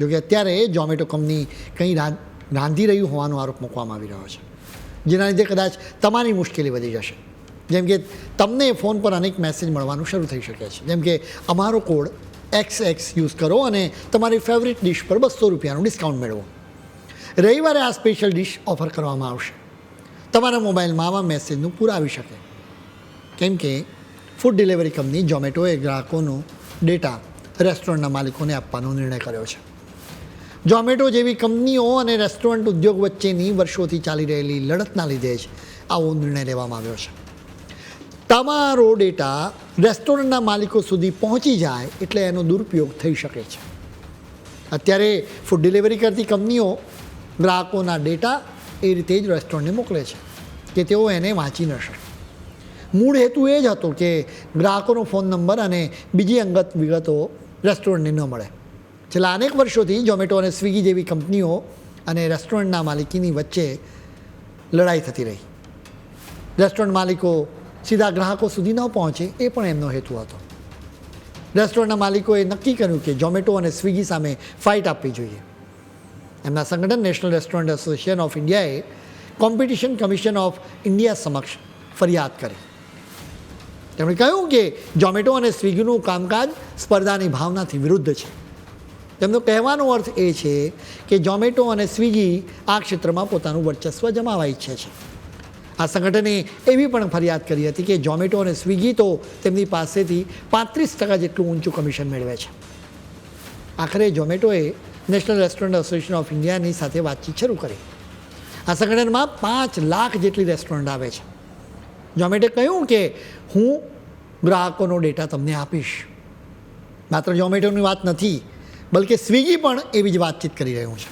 જોકે અત્યારે ઝોમેટો કંપની કંઈ રાંધી રહ્યું હોવાનો આરોપ મૂકવામાં આવી રહ્યો છે, જેના લીધે કદાચ તમારી મુશ્કેલી વધી જશે. જેમ કે તમને ફોન પર અનેક મેસેજ મળવાનું શરૂ થઈ શકે છે, જેમ કે અમારો કોડ XX યુઝ કરો અને તમારી ફેવરિટ ડિશ પર 200 રૂપિયાનું ડિસ્કાઉન્ટ મેળવો. રવિવારે આ સ્પેશિયલ ડિશ ઓફર કરવામાં આવશે. તમારા મોબાઈલમાં આવા મેસેજનું પૂરા આવી શકે, કેમ કે ફૂડ ડિલિવરી કંપની ઝોમેટોએ ગ્રાહકોનો ડેટા રેસ્ટોરન્ટના માલિકોને આપવાનો નિર્ણય કર્યો છે. ઝોમેટો જેવી કંપનીઓ અને રેસ્ટોરન્ટ ઉદ્યોગ વચ્ચેની વર્ષોથી ચાલી રહેલી લડતના લીધે જ આવો નિર્ણય લેવામાં આવ્યો છે. તમારો ડેટા રેસ્ટોરન્ટના માલિકો સુધી પહોંચી જાય એટલે એનો દુરુપયોગ થઈ શકે છે. અત્યારે ફૂડ ડિલિવરી કરતી કંપનીઓ ગ્રાહકોના ડેટા એ રીતે જ રેસ્ટોરન્ટને મોકલે છે કે તેઓ એને વાંચી ન શકે. મૂળ હેતુ એ જ હતો કે ગ્રાહકોનો ફોન નંબર અને બીજી અંગત વિગતો રેસ્ટોરન્ટને ન મળે. છેલ્લા અનેક વર્ષોથી ઝોમેટો અને સ્વિગી જેવી કંપનીઓ અને રેસ્ટોરન્ટના માલિકીની વચ્ચે લડાઈ થતી રહી. રેસ્ટોરન્ટ માલિકો સીધા ગ્રાહકો સુધી ન પહોંચે એ પણ એમનો હેતુ હતો. રેસ્ટોરન્ટના માલિકોએ નક્કી કર્યું કે ઝોમેટો અને સ્વિગી સામે ફાઇટ આપવી જોઈએ. એમના સંગઠન નેશનલ રેસ્ટોરન્ટ એસોસિએશન ઓફ ઇન્ડિયાએ કોમ્પિટિશન કમિશન ઓફ ઇન્ડિયા સમક્ષ ફરિયાદ કરી. તેમણે કહ્યું કે ઝોમેટો અને સ્વિગીનું કામકાજ સ્પર્ધાની ભાવનાથી વિરુદ્ધ છે. તેમનો કહેવાનો અર્થ એ છે કે ઝોમેટો અને સ્વિગી આ ક્ષેત્રમાં પોતાનું વર્ચસ્વ જમાવવા ઈચ્છે છે. આ સંગઠને એવી પણ ફરિયાદ કરી હતી કે ઝોમેટો અને સ્વિગી તો તેમની પાસેથી 35% જેટલું ઊંચું કમિશન મેળવે છે. આખરે ઝોમેટોએ નેશનલ રેસ્ટોરન્ટ એસોસિએશન ઓફ ઇન્ડિયાની સાથે વાતચીત શરૂ કરી. આ સંગઠનમાં 5 લાખ જેટલી રેસ્ટોરન્ટ આવે છે. ઝોમેટોએ કહ્યું કે હું ગ્રાહકોનો ડેટા તમને આપીશ. માત્ર ઝોમેટોની વાત નથી, બલકે સ્વિગી પણ એવી જ વાતચીત કરી રહ્યું છે.